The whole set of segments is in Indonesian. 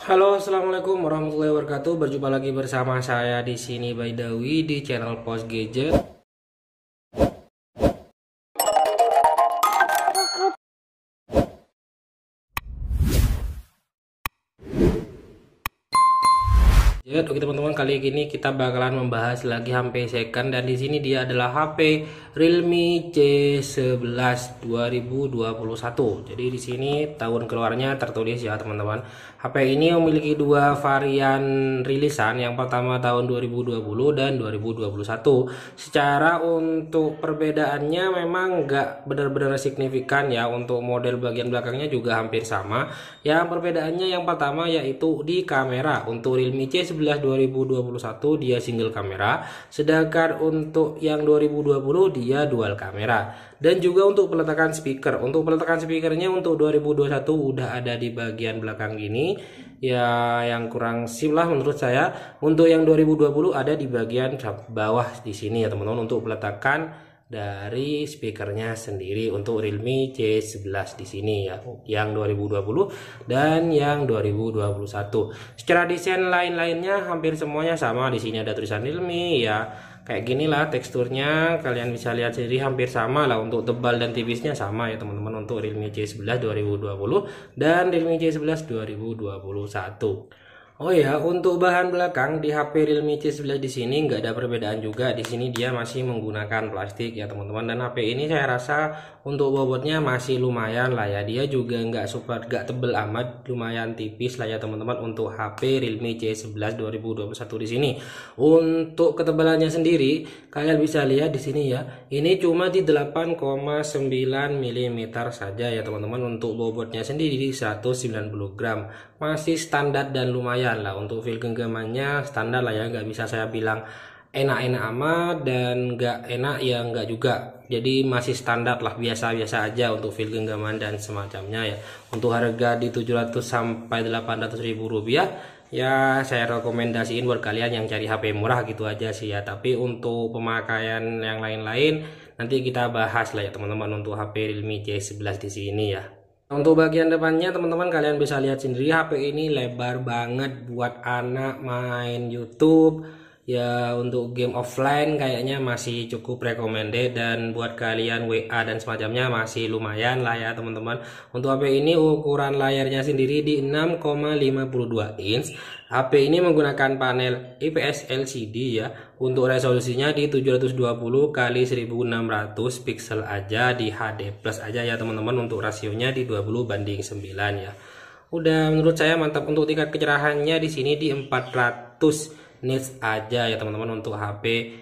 Halo, assalamualaikum warahmatullahi wabarakatuh. Berjumpa lagi bersama saya di sini Baidawi di channel Post Gadget. Oke teman-teman, kali ini kita bakalan membahas lagi HP second dan di sini dia adalah HP Realme C11 2021. Jadi di sini tahun keluarnya tertulis ya teman-teman. HP ini memiliki dua varian rilisan, yang pertama tahun 2020 dan 2021. Secara untuk perbedaannya memang nggak benar-benar signifikan ya. Untuk model bagian belakangnya juga hampir sama. Yang perbedaannya yang pertama yaitu di kamera. Untuk Realme C11 2021 dia single kamera, sedangkan untuk yang 2020 dia dual kamera. Dan juga untuk peletakan speaker, untuk peletakan speakernya untuk 2021 udah ada di bagian belakang gini ya, yang kurang sip lah menurut saya. Untuk yang 2020 ada di bagian bawah di sini ya teman-teman, untuk peletakan dari speakernya sendiri untuk Realme C11 di sini ya, yang 2020 dan yang 2021. Secara desain lain-lainnya hampir semuanya sama. Di sini ada tulisan Realme ya, kayak gini lah teksturnya, kalian bisa lihat sendiri hampir sama lah. Untuk tebal dan tipisnya sama ya teman-teman untuk Realme C11 2020 dan Realme C11 2021. Oh ya, untuk bahan belakang di HP Realme C11 di sini nggak ada perbedaan juga. Di sini dia masih menggunakan plastik ya teman-teman. Dan HP ini saya rasa untuk bobotnya masih lumayan lah ya. Dia juga nggak tebel amat, lumayan tipis lah ya teman-teman untuk HP Realme C11 2021 di sini. Untuk ketebalannya sendiri, kalian bisa lihat di sini ya. Ini cuma di 8,9 mm saja ya teman-teman. Untuk bobotnya sendiri di 190 gram. Masih standar dan lumayan lah. Untuk feel genggamannya standar lah ya, nggak bisa saya bilang enak-enak amat dan nggak enak ya nggak juga. Jadi masih standar lah, biasa-biasa aja untuk feel genggaman dan semacamnya ya. Untuk harga di 700 sampai 800 ribu rupiah ya, saya rekomendasiin buat kalian yang cari HP murah gitu aja sih ya. Tapi untuk pemakaian yang lain-lain nanti kita bahas lah ya teman-teman untuk HP Realme C11 di sini ya. Untuk bagian depannya teman-teman kalian bisa lihat sendiri, HP ini lebar banget buat anak main YouTube ya. Untuk game offline kayaknya masih cukup recommended, dan buat kalian WA dan semacamnya masih lumayan lah ya teman-teman. Untuk HP ini ukuran layarnya sendiri di 6,52 inch. HP ini menggunakan panel IPS LCD ya. Untuk resolusinya di 720 kali 1600 pixel aja, di HD plus aja ya teman-teman. Untuk rasionya di 20:9 ya. Udah menurut saya mantap. Untuk tingkat kecerahannya di sini di 400 nits aja ya teman-teman untuk HP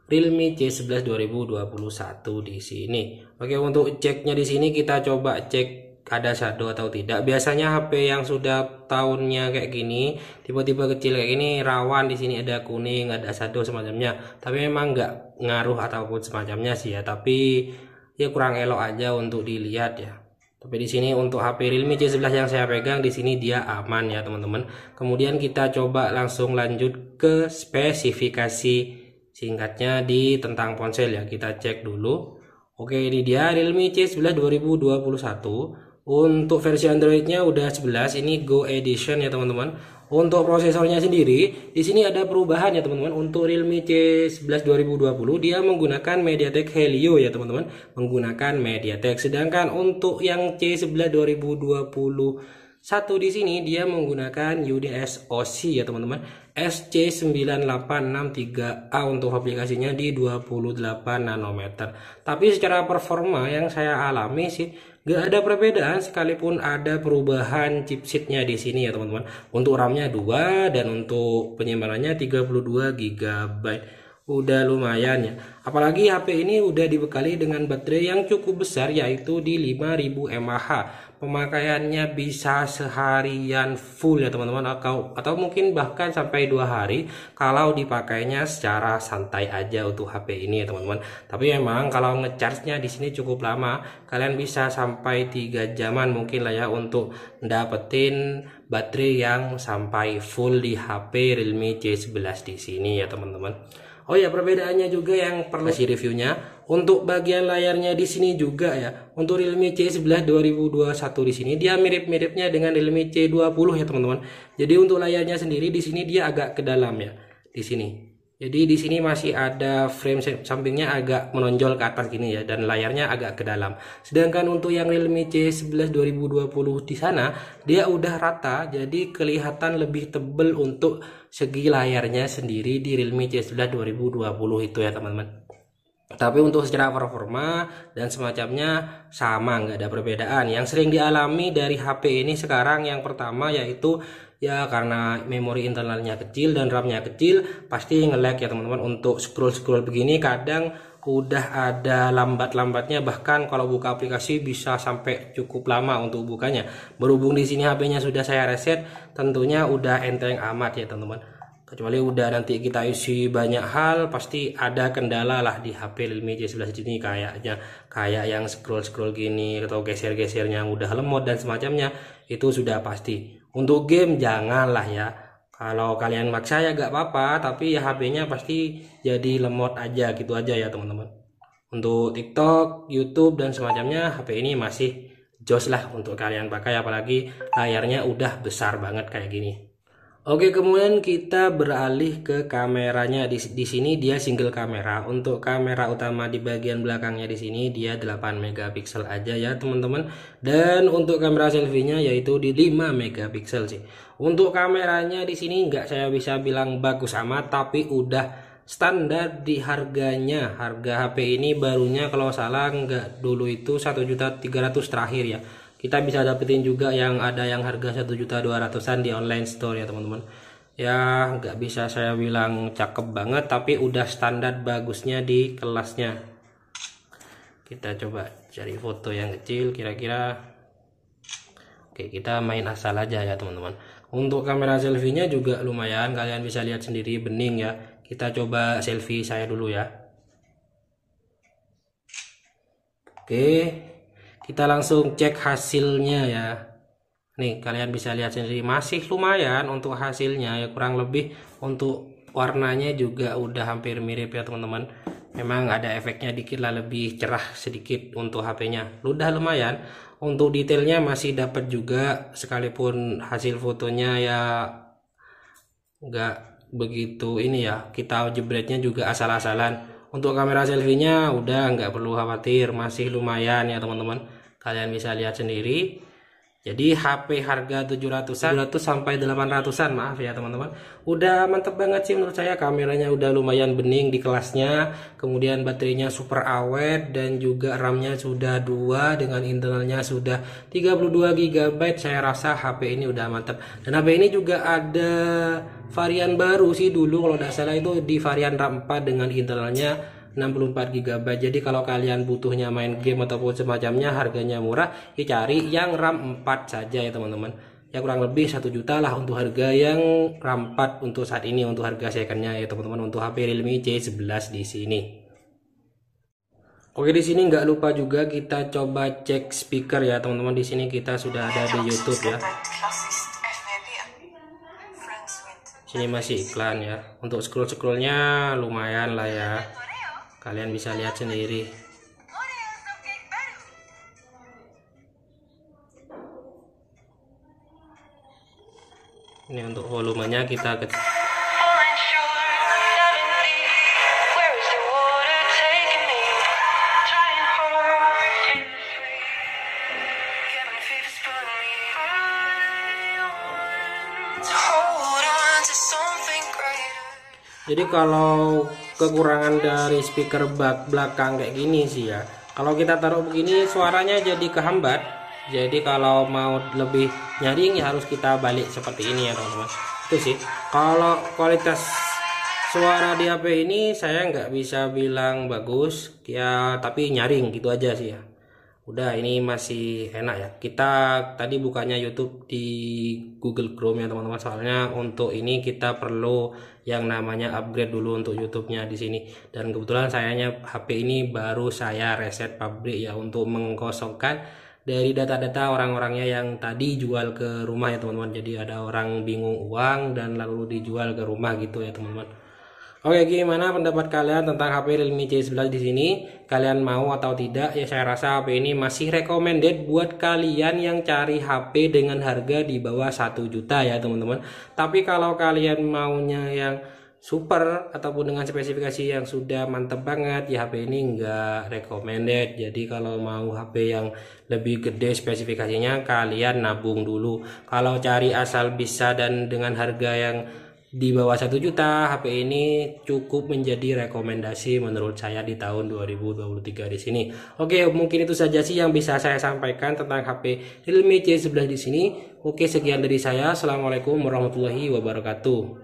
Realme C11 2021 di sini. Oke, untuk ceknya di sini kita coba cek ada shadow atau tidak. Biasanya HP yang sudah tahunnya kayak gini, tipe-tipe kecil kayak gini, rawan di sini ada kuning, ada shadow semacamnya. Tapi memang nggak ngaruh ataupun semacamnya sih ya. Tapi ya kurang elok aja untuk dilihat ya. Tapi di sini untuk HP Realme C11 yang saya pegang di sini dia aman ya teman-teman. Kemudian kita coba langsung lanjut ke spesifikasi singkatnya di tentang ponsel ya. Kita cek dulu. Oke, ini dia Realme C11 2021. Untuk versi Androidnya udah 11, ini Go Edition ya teman-teman. Untuk prosesornya sendiri, di sini ada perubahan ya teman-teman. Untuk Realme C11 2020 dia menggunakan MediaTek Helio ya teman-teman, menggunakan MediaTek. Sedangkan untuk yang C11 2021 di sini dia menggunakan UDS OC ya teman-teman, SC9863A. untuk aplikasinya di 28 nanometer. Tapi secara performa yang saya alami sih gak ada perbedaan, sekalipun ada perubahan chipsetnya di sini ya teman-teman. Untuk RAM-nya 2 dan untuk penyimpanannya 32 GB. Udah lumayan ya. Apalagi HP ini udah dibekali dengan baterai yang cukup besar, yaitu di 5000 mAh. Pemakaiannya bisa seharian full ya teman-teman, atau mungkin bahkan sampai 2 hari kalau dipakainya secara santai aja untuk HP ini ya teman-teman. Tapi memang kalau ngecharge-nya di sini cukup lama, kalian bisa sampai 3 jaman mungkin lah ya untuk dapetin baterai yang sampai full di HP Realme C11 di sini ya teman-teman. Oh ya, perbedaannya juga yang perlu kasih reviewnya. Untuk bagian layarnya di sini juga ya. Untuk Realme C11 2021 di sini dia mirip-miripnya dengan Realme C20 ya teman-teman. Jadi untuk layarnya sendiri di sini dia agak ke dalam ya. Di sini. Jadi di sini masih ada frame sampingnya agak menonjol ke atas gini ya, dan layarnya agak ke dalam. Sedangkan untuk yang Realme C11 2020 di sana dia udah rata, jadi kelihatan lebih tebel untuk segi layarnya sendiri di Realme C11 2020 itu ya teman-teman. Tapi untuk secara performa dan semacamnya sama, nggak ada perbedaan. Yang sering dialami dari HP ini sekarang yang pertama yaitu ya karena memori internalnya kecil dan RAM-nya kecil, pasti nge-lag ya teman-teman. Untuk scroll-scroll begini kadang udah ada lambat-lambatnya, bahkan kalau buka aplikasi bisa sampai cukup lama untuk bukanya. Berhubung di sini HP-nya sudah saya reset, tentunya udah enteng amat ya teman-teman. Kecuali udah nanti kita isi banyak hal, pasti ada kendala lah di HP Realme C11 ini, kayaknya kayak yang scroll gini atau geser-gesernya udah lemot dan semacamnya, itu sudah pasti. Untuk game janganlah ya, kalau kalian maksa ya gak apa-apa, tapi ya HP-nya pasti jadi lemot aja gitu aja ya teman-teman. Untuk TikTok, YouTube dan semacamnya HP ini masih jos lah untuk kalian pakai, apalagi layarnya udah besar banget kayak gini. Oke, kemudian kita beralih ke kameranya. Di sini dia single kamera. Untuk kamera utama di bagian belakangnya di sini dia 8 megapiksel aja ya teman-teman. Dan untuk kamera selfie-nya yaitu di 5 megapiksel sih. Untuk kameranya di sini nggak saya bisa bilang bagus amat, tapi udah standar di harganya. Harga HP ini barunya kalau salah nggak dulu itu 1.300.000 terakhir ya. Kita bisa dapetin juga yang ada yang harga 1.200.000-an di online store ya teman-teman. Ya nggak bisa saya bilang cakep banget, tapi udah standar bagusnya di kelasnya. Kita coba cari foto yang kecil kira-kira. Oke, kita main asal aja ya teman-teman. Untuk kamera selfie-nya juga lumayan, kalian bisa lihat sendiri bening ya. Kita coba selfie saya dulu ya. Oke, kita langsung cek hasilnya ya. Nih kalian bisa lihat sendiri masih lumayan untuk hasilnya ya, kurang lebih untuk warnanya juga udah hampir mirip ya teman-teman. Memang ada efeknya dikit lah, lebih cerah sedikit untuk HP-nya. Udah lumayan. Untuk detailnya masih dapat juga, sekalipun hasil fotonya ya nggak begitu ini ya. Kita jebretnya juga asal-asalan. Untuk kamera selfie-nya udah nggak perlu khawatir, masih lumayan ya teman-teman. Kalian bisa lihat sendiri. Jadi HP harga 700-an, 700 sampai 800-an, maaf ya teman-teman. Udah mantep banget sih menurut saya, kameranya udah lumayan bening di kelasnya. Kemudian baterainya super awet dan juga RAM-nya sudah 2 dengan internalnya sudah 32 GB. Saya rasa HP ini udah mantep. Dan HP ini juga ada varian baru sih, dulu kalau tidak salah itu di varian RAM 4 dengan internalnya 64 GB. Jadi kalau kalian butuhnya main game ataupun semacamnya, harganya murah, ya cari yang RAM 4 saja ya teman-teman. Ya kurang lebih 1 juta lah untuk harga yang RAM 4 untuk saat ini, untuk harga secondnya ya teman-teman, untuk HP Realme C11 di sini. Oke, di sini nggak lupa juga kita coba cek speaker ya teman-teman. Di sini kita sudah ada di YouTube ya. Sini masih iklan ya. Untuk scrollnya lumayan lah ya. Kalian bisa lihat sendiri. Ini untuk volumenya kita kecil. Jadi kalau kekurangan dari speaker belakang kayak gini sih ya, kalau kita taruh begini suaranya jadi kehambat. Jadi kalau mau lebih nyaring ya harus kita balik seperti ini ya teman-teman. Itu sih kalau kualitas suara di HP ini saya nggak bisa bilang bagus ya, tapi nyaring gitu aja sih ya. Udah, ini masih enak ya. Kita tadi bukanya YouTube di Google Chrome ya teman-teman. Soalnya untuk ini kita perlu yang namanya upgrade dulu untuk YouTube-nya di sini. Dan kebetulan sayanya HP ini baru saya reset pabrik ya, untuk mengkosongkan dari data-data orang-orangnya yang tadi jual ke rumah ya teman-teman. Jadi ada orang bingung uang dan lalu dijual ke rumah gitu ya teman-teman. Oke, gimana pendapat kalian tentang HP Realme C11 di sini? Kalian mau atau tidak? Ya, saya rasa HP ini masih recommended buat kalian yang cari HP dengan harga di bawah 1 juta ya, teman-teman. Tapi kalau kalian maunya yang super ataupun dengan spesifikasi yang sudah mantep banget, ya HP ini enggak recommended. Jadi kalau mau HP yang lebih gede spesifikasinya, kalian nabung dulu. Kalau cari asal bisa dan dengan harga yang di bawah 1 juta, HP ini cukup menjadi rekomendasi menurut saya di tahun 2023 di sini. Oke, mungkin itu saja sih yang bisa saya sampaikan tentang HP Realme C11 di sini. Oke, sekian dari saya. Assalamualaikum warahmatullahi wabarakatuh.